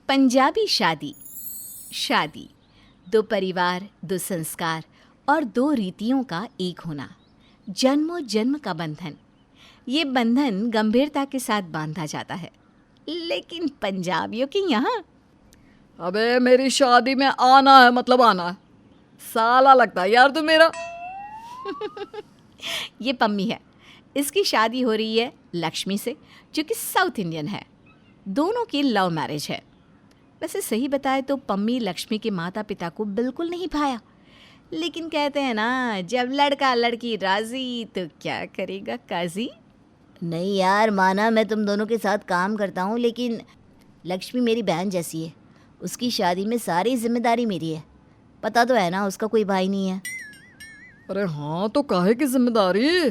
पंजाबी शादी। शादी दो परिवार, दो संस्कार और दो रीतियों का एक होना, जन्मों जन्म का बंधन। ये बंधन गंभीरता के साथ बांधा जाता है, लेकिन पंजाबियों के यहाँ अबे मेरी शादी में आना है मतलब आना है। साला लगता है यार तू मेरा। ये पम्मी है। इसकी शादी हो रही है लक्ष्मी से, जो कि साउथ इंडियन है। दोनों की लव मैरिज है। वैसे सही बताए तो पम्मी लक्ष्मी के माता पिता को बिल्कुल नहीं भाया, लेकिन कहते हैं ना, जब लड़का लड़की राजी तो क्या करेगा काजी। नहीं यार, माना मैं तुम दोनों के साथ काम करता हूँ, लेकिन लक्ष्मी मेरी बहन जैसी है। उसकी शादी में सारी जिम्मेदारी मेरी है। पता तो है ना, उसका कोई भाई नहीं है। अरे हाँ, तो काहे की जिम्मेदारी?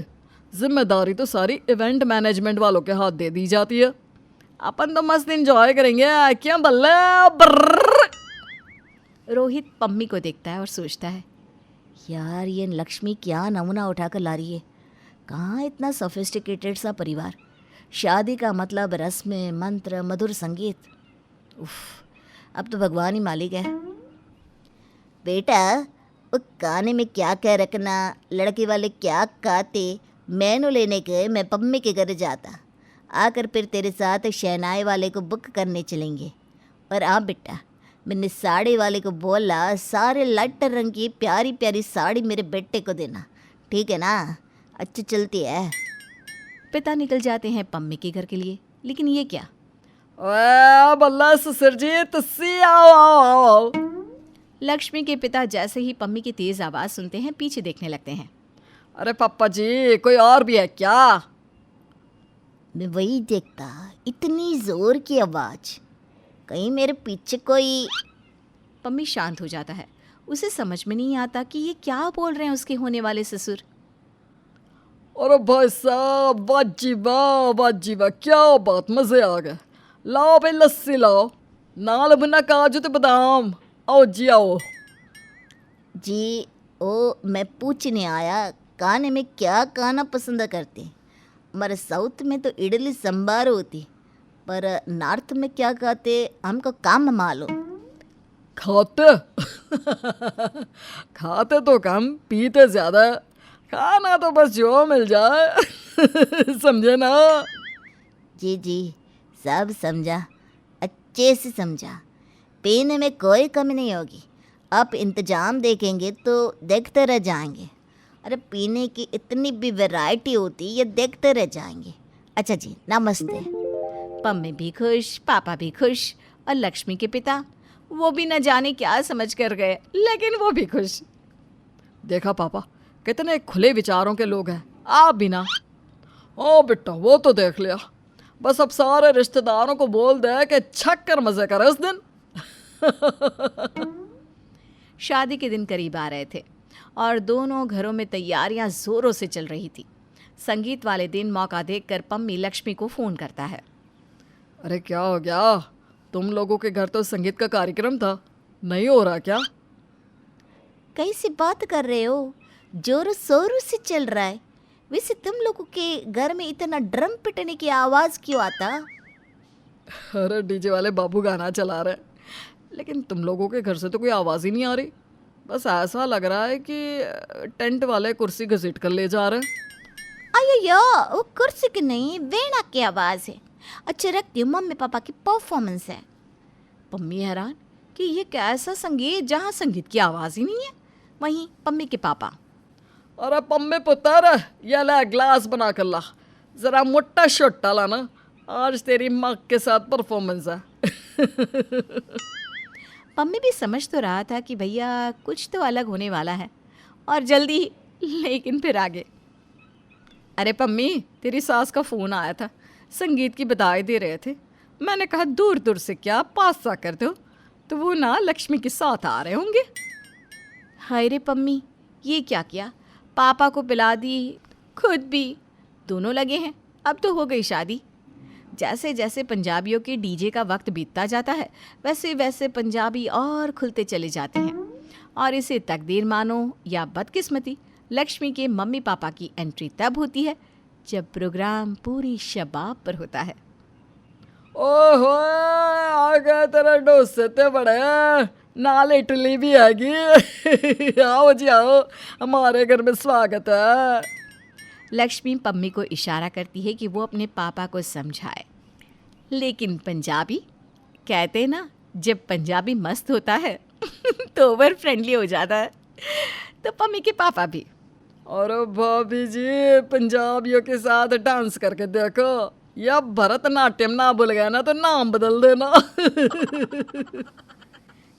जिम्मेदारी तो सारी इवेंट मैनेजमेंट वालों के हाथ दे दी जाती है। अपन तो मस्त एंजॉय करेंगे, क्या बल्ले बर्र। रोहित पम्मी को देखता है और सोचता है, यार ये लक्ष्मी क्या नमूना उठाकर ला रही है। कहाँ इतना सोफिस्टिकेटेड सा परिवार। शादी का मतलब रस्में, मंत्र, मधुर संगीत। उफ, अब तो भगवान ही मालिक है। बेटा, वो गाने में क्या कह रखना, लड़के वाले क्या कहते, मैनू लेने के मैं पम्मी के घर जाता। आकर फिर तेरे साथ शहनाई वाले को बुक करने चलेंगे। और हाँ बेटा, मैंने साड़ी वाले को बोला सारे लाइटर रंग की प्यारी प्यारी साड़ी मेरे बेटे को देना, ठीक है ना? अच्छी चलती है। पिता निकल जाते हैं पम्मी के घर के लिए, लेकिन ये क्या? ओए बल्ला ससुर जी, तुसी आओ आओ आओ आओ। लक्ष्मी के पिता जैसे ही पम्मी की तेज आवाज़ सुनते हैं, पीछे देखने लगते हैं। अरे पापा जी, कोई और भी है क्या? मैं वही देखता, इतनी ज़ोर की आवाज़, कहीं मेरे पीछे कोई। पम्मी शांत हो जाता है। उसे समझ में नहीं आता कि ये क्या बोल रहे हैं उसके होने वाले ससुर। अरे भाई साहब, वाजी वाह, क्या बात, मज़े आ गए। लाओ भाई लस्सी लाओ, नाल बना काजू तो बादाम। आओ जी आओ। जी, ओ मैं पूछने आया, खाने में क्या खाना पसंद करते हैं? हमारे साउथ में तो इडली सांभर होती, पर नॉर्थ में क्या खाते हमको काम मालूम। खाते खाते तो कम, पीते ज़्यादा। खाना तो बस जो मिल जाए। समझे ना? जी जी, सब समझा, अच्छे से समझा। पीने में कोई कमी नहीं होगी। आप इंतजाम देखेंगे तो देखते रह जाएंगे। अरे पीने की इतनी भी वैरायटी होती, ये देखते रह जाएंगे। अच्छा जी, नमस्ते। पम्मी भी खुश, पापा भी खुश, और लक्ष्मी के पिता, वो भी न जाने क्या समझ कर गए, लेकिन वो भी खुश। देखा पापा, कितने खुले विचारों के लोग हैं। आप भी ना। ओ बेटा, वो तो देख लिया। बस अब सारे रिश्तेदारों को बोल दे कि छक कर मजे कर इस दिन। शादी के दिन करीब आ रहे थे और दोनों घरों में तैयारियां जोरों से चल रही थी। संगीत वाले दिन मौका देखकर पम्मी लक्ष्मी को फ़ोन करता है। अरे क्या हो गया? तुम लोगों के घर तो संगीत का कार्यक्रम था, नहीं हो रहा क्या? कैसी बात कर रहे हो? जोरों शोरों से चल रहा है। वैसे तुम लोगों के घर में इतना ड्रम पिटने की आवाज़ क्यों आता? अरे डीजे वाले बाबू गाना चला रहे, लेकिन तुम लोगों के घर से तो कोई आवाज़ ही नहीं आ रही। बस ऐसा लग रहा है कि टेंट वाले कुर्सी घसीट कर ले जा रहे हैं। अयो, वो कुर्सी की नहीं, वीणा की आवाज़ है। अच्छा रखती हूँ, मम्मी पापा की परफॉर्मेंस है। पम्मी हैरान कि ये कैसा संगीत जहाँ संगीत की आवाज़ ही नहीं है। वहीं पम्मी के पापा, अरे पम्मे पुत्र, ये ले ग्लास बना कर ला, ज़रा मोटा शोटा लाना, आज तेरी माँ के साथ परफॉर्मेंस है। पम्मी भी समझ तो रहा था कि भैया कुछ तो अलग होने वाला है, और जल्दी ही, लेकिन फिर आगे। अरे पम्मी, तेरी सास का फ़ोन आया था, संगीत की बधाई दे रहे थे। मैंने कहा दूर दूर से क्या पास सा कर दो, तो वो ना लक्ष्मी के साथ आ रहे होंगे। हाय रे पम्मी, ये क्या किया? पापा को पिला दी, खुद भी, दोनों लगे हैं। अब तो हो गई शादी। जैसे जैसे पंजाबियों के डीजे का वक्त बीतता जाता है, वैसे वैसे पंजाबी और खुलते चले जाते हैं। और इसे तकदीर मानो या बदकिस्मती, लक्ष्मी के मम्मी पापा की एंट्री तब होती है जब प्रोग्राम पूरी शबाब पर होता है। ओहो आ गए तेरे डोसे ते बड़े नाल इडली भी हैगी। आओ जी आओ, हमारे घर में स्वागत है। लक्ष्मी पम्मी को इशारा करती है कि वो अपने पापा को समझाए, लेकिन पंजाबी कहते ना, जब पंजाबी मस्त होता है तो ओवर फ्रेंडली हो जाता है। तो पम्मी के पापा भी। और भाभी जी पंजाबियों के साथ डांस करके देखो, या भरतनाट्यम ना भूल गया ना तो नाम बदल देना।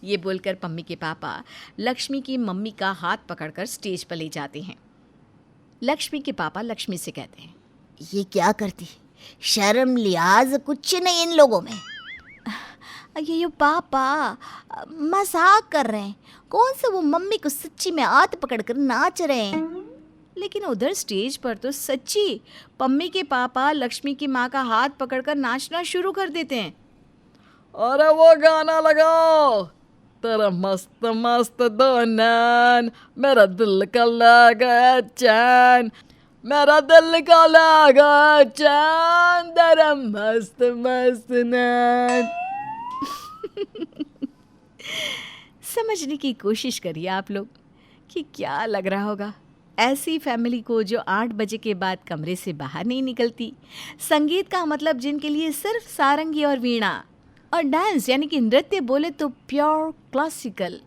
ये बोलकर पम्मी के पापा लक्ष्मी की मम्मी का हाथ पकड़कर स्टेज पर ले जाते हैं। लक्ष्मी के पापा लक्ष्मी से कहते हैं, ये क्या करती, शर्म लिहाज कुछ नहीं इन लोगों में। ये पापा मजाक कर रहे हैं, कौन से वो मम्मी को सच्ची में हाथ पकड़कर नाच रहे हैं। लेकिन उधर स्टेज पर तो सच्ची पम्मी के पापा लक्ष्मी की माँ का हाथ पकड़कर नाचना शुरू कर देते हैं। अरे वो गाना लगाओ, तेरा मस्त मस्त दोनन, मेरा दिल का लगा चैन, मेरा दिल का लगा चैन, तेरा मस्त मस्त नैन। समझने की कोशिश करिए आप लोग कि क्या लग रहा होगा ऐसी फैमिली को जो 8 बजे के बाद कमरे से बाहर नहीं निकलती। संगीत का मतलब जिनके लिए सिर्फ सारंगी और वीणा, और डांस यानी कि नृत्य बोले तो प्योर क्लासिकल,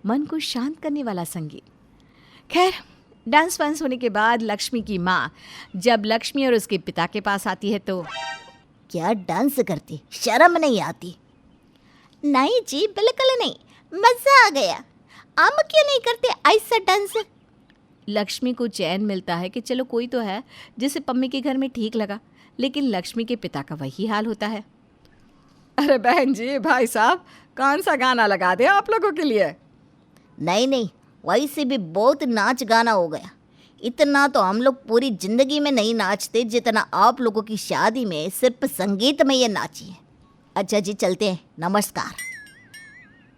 मन को शांत करने वाला संगीत। खैर, डांस वांस होने के बाद लक्ष्मी की माँ जब लक्ष्मी और उसके पिता के पास आती है तो क्या डांस करती, शर्म नहीं आती। नहीं जी बिल्कुल नहीं, मजा आ गया। हम क्यों नहीं करते ऐसा डांस। लक्ष्मी को चैन मिलता है कि चलो कोई तो है जिसे पम्मी के घर में ठीक लगा, लेकिन लक्ष्मी के पिता का वही हाल होता है। अरे बहन जी, भाई साहब, कौन सा गाना लगा दे आप लोगों के लिए? नहीं नहीं, वैसे भी बहुत नाच गाना हो गया। इतना तो हम लोग पूरी जिंदगी में नहीं नाचते जितना आप लोगों की शादी में सिर्फ संगीत में ये नाची है। अच्छा जी चलते हैं, नमस्कार।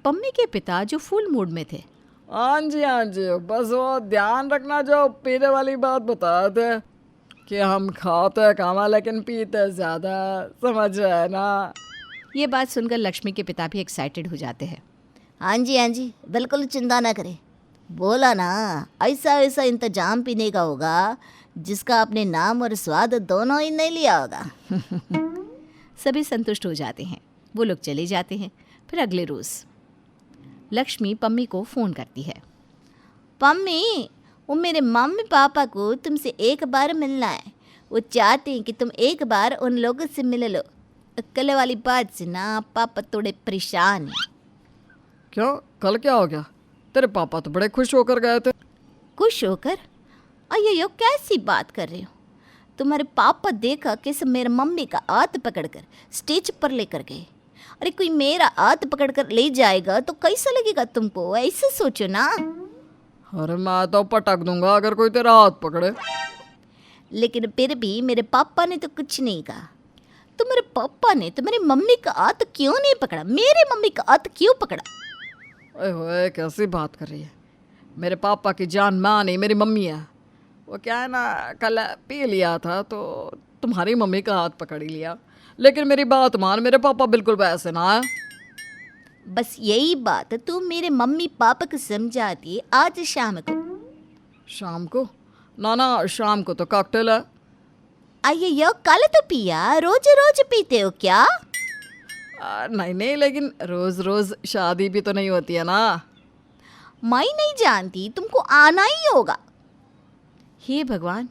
पम्मी के पिता जो फुल मूड में थे, हाँ जी, बस वो ध्यान रखना जो पीने वाली बात बताए थे कि हम खाते कम है लेकिन पीते ज़्यादा, समझ रहे हैं ना। ये बात सुनकर लक्ष्मी के पिता भी एक्साइटेड हो जाते हैं। हाँ जी बिल्कुल चिंता ना करें। बोला ना, ऐसा ऐसा इंतजाम पीने का होगा जिसका अपने नाम और स्वाद दोनों ही नहीं लिया होगा। सभी संतुष्ट हो जाते हैं, वो लोग चले जाते हैं। फिर अगले रोज़ लक्ष्मी पम्मी को फ़ोन करती है। पम्मी, वो मेरे मम्मी पापा को तुमसे एक बार मिलना है। वो चाहते हैं कि तुम एक बार उन लोगों से मिल लो। कल वाली बात से ना पापा थोड़े परेशान हैं। क्यों, कल क्या हो गया? तेरे पापा तो बड़े खुश होकर गए थे। खुश होकर? अयो कैसी बात कर रहे हो? तुम्हारे पापा देखा कैसे मेरे मम्मी का हाथ पकड़कर स्टेज पर लेकर गए। अरे कोई मेरा हाथ पकड़कर ले जाएगा तो कैसा लगेगा तुमको, ऐसे सोचो ना। अरे मैं तो पटक दूंगा अगर कोई तेरा हाथ पकड़े। लेकिन फिर भी मेरे पापा ने तो कुछ नहीं कहा। तुम्हारे पापा ने तुम्हारी मम्मी का हाथ क्यों नहीं पकड़ा? मेरे मम्मी का हाथ क्यों पकड़ा? ओए कैसी बात कर रही है? मेरे पापा की जान माँ नहीं, मेरी मम्मी है। वो क्या है ना, कल पी लिया था तो तुम्हारी मम्मी का हाथ पकड़ ही लिया। लेकिन मेरी बात मान, मेरे पापा बिल्कुल वैसे ना है। बस यही बात तू मेरे मम्मी पापा को समझाती है आज शाम को। शाम को? ना शाम को तो कॉकटेल है। अయ్యయ్యో कल तो पिया, रोज रोज पीते हो क्या? नहीं, लेकिन रोज रोज शादी भी तो नहीं होती है ना। मैं नहीं जानती, तुमको आना ही होगा। हे भगवान,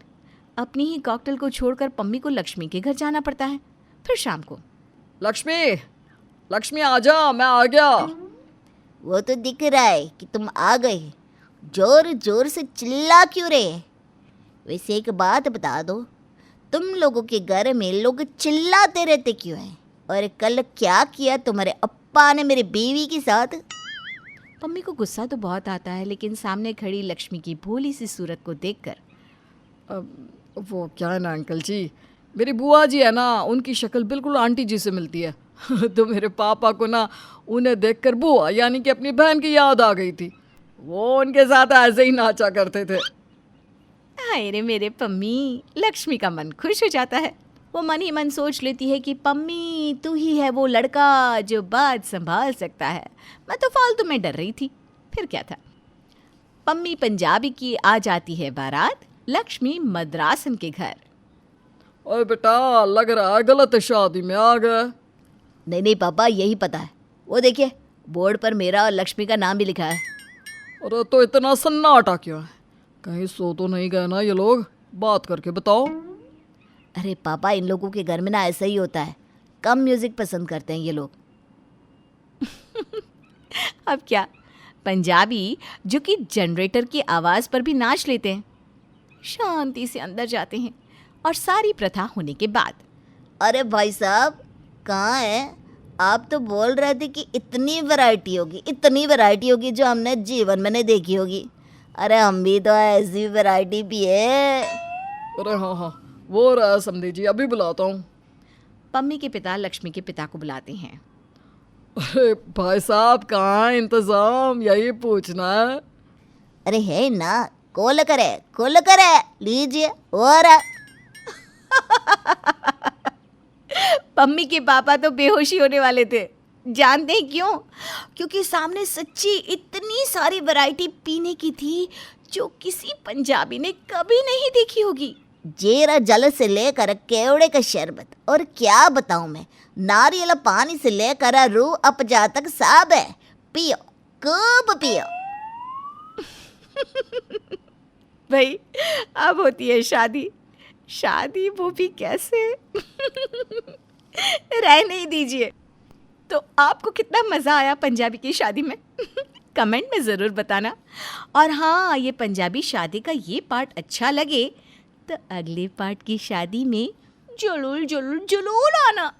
अपनी ही कॉकटेल को छोड़कर पम्मी को लक्ष्मी के घर जाना पड़ता है। फिर शाम को लक्ष्मी आजा, मैं आ गया। वो तो दिख रहा है कि तुम आ गए। जोर जोर से चिल्ला क्यों रहे? वैसे एक बात बता दो, तुम लोगों के घर में लोग चिल्लाते रहते क्यों हैं? और कल क्या किया तुम्हारे अप्पा ने मेरी बीवी के साथ? पम्मी को गुस्सा तो बहुत आता है, लेकिन सामने खड़ी लक्ष्मी की भोली सी सूरत को देखकर वो क्या है ना अंकल जी, मेरी बुआ जी है ना, उनकी शक्ल बिल्कुल आंटी जी से मिलती है। तो मेरे पापा को ना उन्हें देखकर बुआ यानी कि अपनी बहन की याद आ गई थी। वो उनके साथ ऐसे ही नाचा करते थे। हाय रे मेरे पम्मी, लक्ष्मी का मन खुश हो जाता है। वो मन ही मन सोच लेती है कि पम्मी तू ही है वो लड़का जो बात संभाल सकता है। मैं तो फालतू में डर रही थी, फिर क्या था। पम्मी पंजाबी की आ जाती है बारात लक्ष्मी मद्रासन के घर। ओए बेटा, लग रहा है गलत शादी में आ गए। नहीं नहीं पापा, यही पता है। वो देखिए, बोर्ड पर मेरा और लक्ष्मी का नाम भी लिखा है। अरे तो इतना सन्नाटा क्यों है? कहीं सो तो नहीं गए ना ये लोग? बात करके बताओ। अरे पापा, इन लोगों के घर में ना ऐसा ही होता है, कम म्यूजिक पसंद करते हैं ये लोग। अब क्या, पंजाबी जो कि जनरेटर की आवाज़ पर भी नाच लेते हैं। शांति से अंदर जाते हैं और सारी प्रथा होने के बाद। अरे भाई साहब, कहाँ है? आप तो बोल रहे थे कि इतनी वैरायटी होगी, इतनी वैरायटी होगी जो हमने जीवन में नहीं देखी होगी। अरे हम भी तो ऐसी वैरायटी पिए। अरे हाँ हाँ, वो रहा समधी जी, अभी बुलाता हूँ। पम्मी के पिता लक्ष्मी के पिता को बुलाते हैं। अरे भाई साहब, कहाँ है इंतजाम, यही पूछना है। अरे है ना, खोल करे लीजिए। और पम्मी के पापा तो बेहोशी होने वाले थे। जानते हैं क्यों? क्योंकि सामने सच्ची इतनी सारी वैरायटी पीने की थी जो किसी पंजाबी ने कभी नहीं देखी होगी। जेरा जल से लेकर केवड़े का शरबत, और क्या बताऊं मैं, नारियल पानी से लेकर रूह अफ़ज़ा तक सब है। पियो, खूब पियो। भाई, अब होती है शादी। शादी वो भी कैसे? रहने ही दीजिए। तो आपको कितना मज़ा आया पंजाबी की शादी में? कमेंट में ज़रूर बताना। और हाँ, ये पंजाबी शादी का ये पार्ट अच्छा लगे तो अगले पार्ट की शादी में जरूर जरूर जरूर आना।